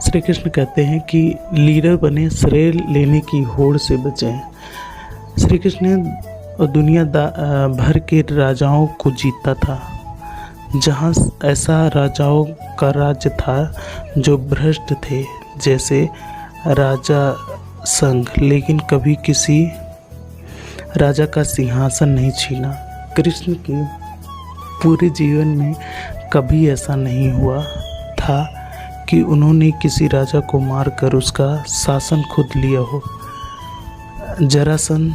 श्री कृष्ण कहते हैं कि लीडर बने, श्रेय लेने की होड़ से बचें। श्री कृष्ण ने दुनिया भर के राजाओं को जीता था। जहाँ ऐसा राजाओं का राज्य था जो भ्रष्ट थे, जैसे राजा संघ, लेकिन कभी किसी राजा का सिंहासन नहीं छीना। कृष्ण के पूरे जीवन में कभी ऐसा नहीं हुआ था कि उन्होंने किसी राजा को मारकर उसका शासन खुद लिया हो। जरासंध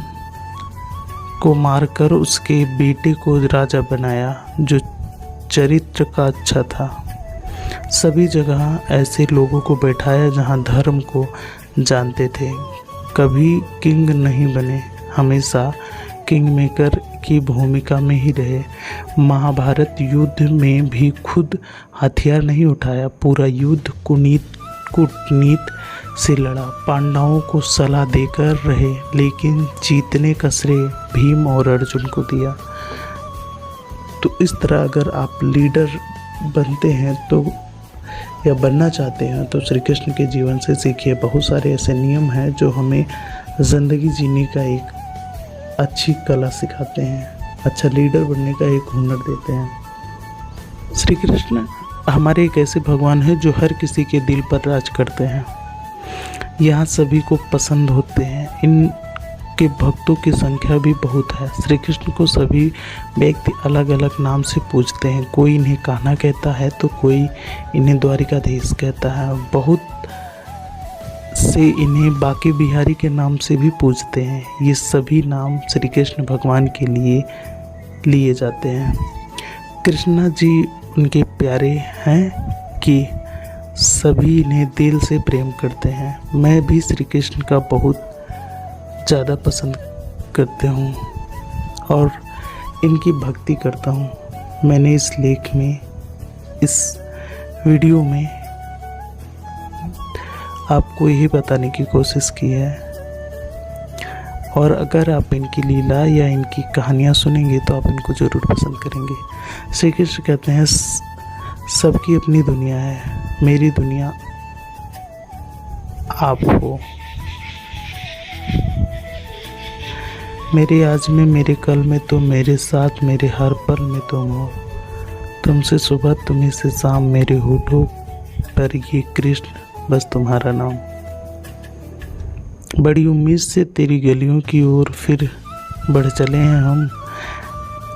को मारकर उसके बेटे को राजा बनाया जो चरित्र का अच्छा था। सभी जगह ऐसे लोगों को बैठाया जहां धर्म को जानते थे। कभी किंग नहीं बने, हमेशा किंग मेकर की भूमिका में ही रहे। महाभारत युद्ध में भी खुद हथियार नहीं उठाया, पूरा युद्ध कूटनीति से लड़ा। पांडवों को सलाह देकर रहे, लेकिन जीतने का श्रेय भीम और अर्जुन को दिया। तो इस तरह अगर आप लीडर बनते हैं तो या बनना चाहते हैं तो श्री कृष्ण के जीवन से सीखिए। बहुत सारे ऐसे नियम हैं जो हमें ज़िंदगी जीने का एक अच्छी कला सिखाते हैं, अच्छा लीडर बनने का एक हुनर देते हैं। श्री कृष्ण हमारे एक ऐसे भगवान हैं जो हर किसी के दिल पर राज करते हैं, यहाँ सभी को पसंद होते हैं। इनके भक्तों की संख्या भी बहुत है। श्री कृष्ण को सभी व्यक्ति अलग अलग नाम से पूजते हैं। कोई इन्हें कान्हा कहता है तो कोई इन्हें द्वारिकाधीश कहता है। बहुत से इन्हें बांके बिहारी के नाम से भी पूजते हैं। ये सभी नाम श्री कृष्ण भगवान के लिए लिए जाते हैं। कृष्णा जी उनके प्यारे हैं कि सभी इन्हें दिल से प्रेम करते हैं। मैं भी श्री कृष्ण का बहुत ज़्यादा पसंद करता हूँ और इनकी भक्ति करता हूँ। मैंने इस लेख में, इस वीडियो में आपको यही बताने की कोशिश की है। और अगर आप इनकी लीला या इनकी कहानियाँ सुनेंगे तो आप इनको ज़रूर पसंद करेंगे। श्री कृष्ण कहते हैं सबकी अपनी दुनिया है, मेरी दुनिया आप हो। मेरे आज में, मेरे कल में, तो मेरे साथ, मेरे हर पल में तुम हो। तुमसे सुबह, तुम्हीं से शाम, मेरे होठों पर ये कृष्ण बस तुम्हारा नाम। बड़ी उम्मीद से तेरी गलियों की ओर फिर बढ़ चले हैं हम।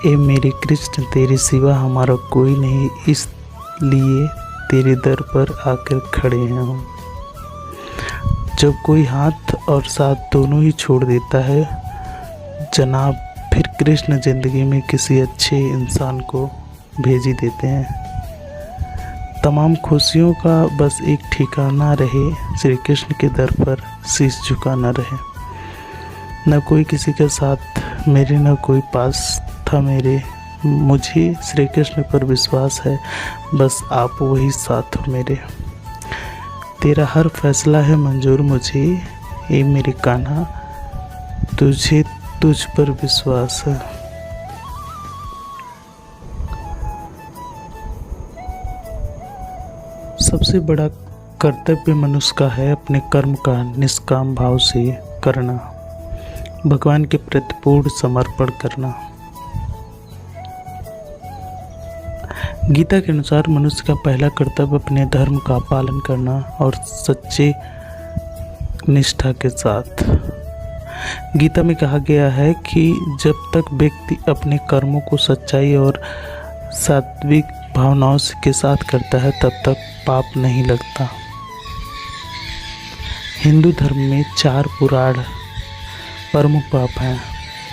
ए मेरे कृष्ण, तेरे सिवा हमारा कोई नहीं, इसलिए तेरे दर पर आकर खड़े हैं हम। जब कोई हाथ और साथ दोनों ही छोड़ देता है जनाब, फिर कृष्ण जिंदगी में किसी अच्छे इंसान को भेज ही देते हैं। तमाम खुशियों का बस एक ठिकाना रहे, श्री कृष्ण के दर पर शीश झुकाना रहे। न कोई किसी के साथ मेरे, न कोई पास था मेरे, मुझे श्री कृष्ण पर विश्वास है, बस आप वही साथ हो मेरे। तेरा हर फैसला है मंजूर मुझे, ए मेरे कान्हा, तुझे तुझ पर विश्वास है। सबसे बड़ा कर्तव्य मनुष्य का है अपने कर्म का निष्काम भाव से करना, भगवान के प्रति पूर्ण समर्पण करना। गीता के अनुसार मनुष्य का पहला कर्तव्य अपने धर्म का पालन करना और सच्चे निष्ठा के साथ। गीता में कहा गया है कि जब तक व्यक्ति अपने कर्मों को सच्चाई और सात्विक भावनाओं के साथ करता है तब तक पाप नहीं लगता। हिंदू धर्म में 4 पुराण प्रमुख पाप हैं: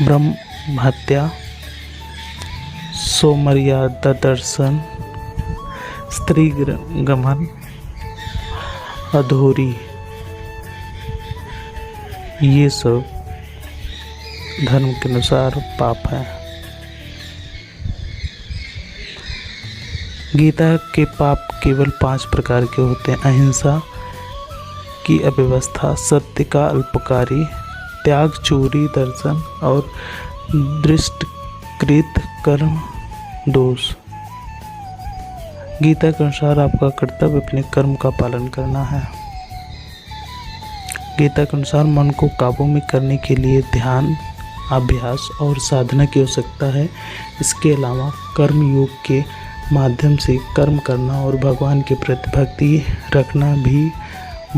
ब्रह्म हत्या, स्वमर्यादा दर्शन, स्त्री गमन, अधूरी। ये सब धर्म के अनुसार पाप है। गीता के पाप केवल 5 प्रकार के होते हैं: अहिंसा की अव्यवस्था, सत्य का अल्पकारी, त्याग, चोरी, दर्शन और दृष्टकृत कर्म दोष। गीता के अनुसार आपका कर्तव्य अपने कर्म का पालन करना है। गीता के अनुसार मन को काबू में करने के लिए ध्यान, अभ्यास और साधना की आवश्यकता है। इसके अलावा कर्म योग के माध्यम से कर्म करना और भगवान के प्रति भक्ति रखना भी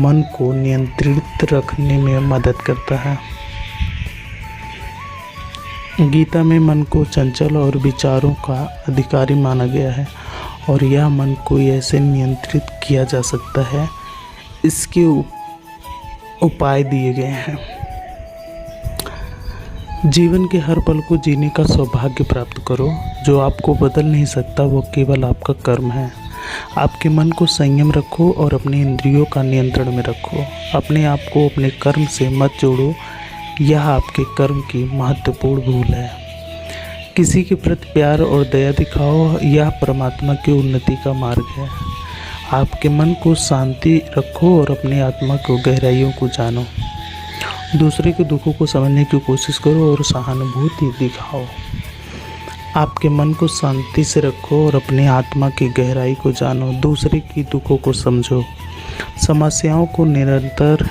मन को नियंत्रित रखने में मदद करता है। गीता में मन को चंचल और विचारों का अधिकारी माना गया है और यह मन को ऐसे नियंत्रित किया जा सकता है। इसके उपाय दिए गए हैं। जीवन के हर पल को जीने का सौभाग्य प्राप्त करो। जो आपको बदल नहीं सकता वो केवल आपका कर्म है। आपके मन को संयम रखो और अपने इंद्रियों का नियंत्रण में रखो। अपने आप को अपने कर्म से मत जोड़ो, यह आपके कर्म की महत्वपूर्ण भूल है। किसी के प्रति प्यार और दया दिखाओ, यह परमात्मा की उन्नति का मार्ग है। आपके मन को शांति रखो और अपनी आत्मा को गहराइयों को जानो। दूसरे के दुखों को समझने की कोशिश करो और सहानुभूति दिखाओ। आपके मन को शांति से रखो और अपनी आत्मा की गहराई को जानो। दूसरे की दुखों को समझो। समस्याओं को निरंतर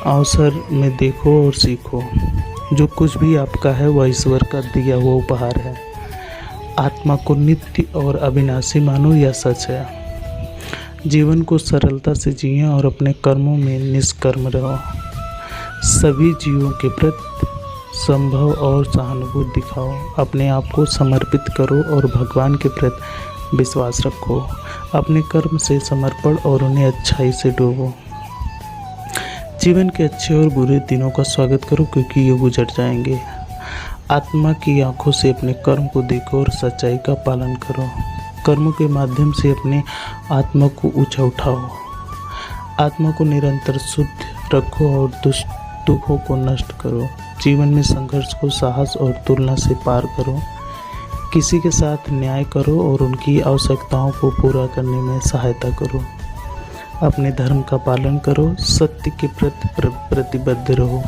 अवसर में देखो और सीखो। जो कुछ भी आपका है वह ईश्वर का दिया हुआ उपहार है। आत्मा को नित्य और अविनाशी मानो, यह सच है। जीवन को सरलता से जिए और अपने कर्मों में निष्कर्म रहो। सभी जीवों के प्रति संभव और सहानुभूति दिखाओ। अपने आप को समर्पित करो और भगवान के प्रति विश्वास रखो। अपने कर्म से समर्पण और उन्हें अच्छाई से डूबो। जीवन के अच्छे और बुरे दिनों का स्वागत करो क्योंकि ये गुजर जाएंगे। आत्मा की आंखों से अपने कर्म को देखो और सच्चाई का पालन करो। कर्मों के माध्यम से अपने आत्मा को ऊंचा उठाओ। आत्मा को निरंतर शुद्ध रखो और दुखों को नष्ट करो। जीवन में संघर्ष को साहस और तुलना से पार करो। किसी के साथ न्याय करो और उनकी आवश्यकताओं को पूरा करने में सहायता करो। अपने धर्म का पालन करो। सत्य के प्रति प्रतिबद्ध रहो।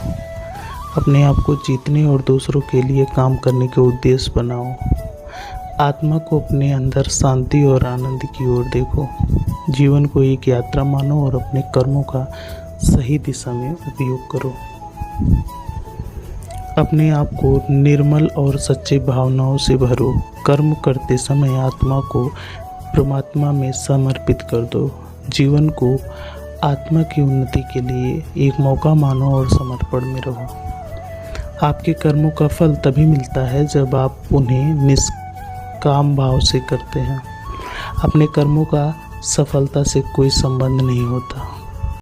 अपने आप को जीतने और दूसरों के लिए काम करने के उद्देश्य बनाओ। आत्मा को अपने अंदर शांति और आनंद की ओर देखो। जीवन को एक यात्रा मानो और अपने कर्मों का सही दिशा में उपयोग करो। अपने आप को निर्मल और सच्चे भावनाओं से भरो। कर्म करते समय आत्मा को परमात्मा में समर्पित कर दो। जीवन को आत्मा की उन्नति के लिए एक मौका मानो और समर्पण में रहो। आपके कर्मों का फल तभी मिलता है जब आप उन्हें निष्काम भाव से करते हैं। अपने कर्मों का सफलता से कोई संबंध नहीं होता।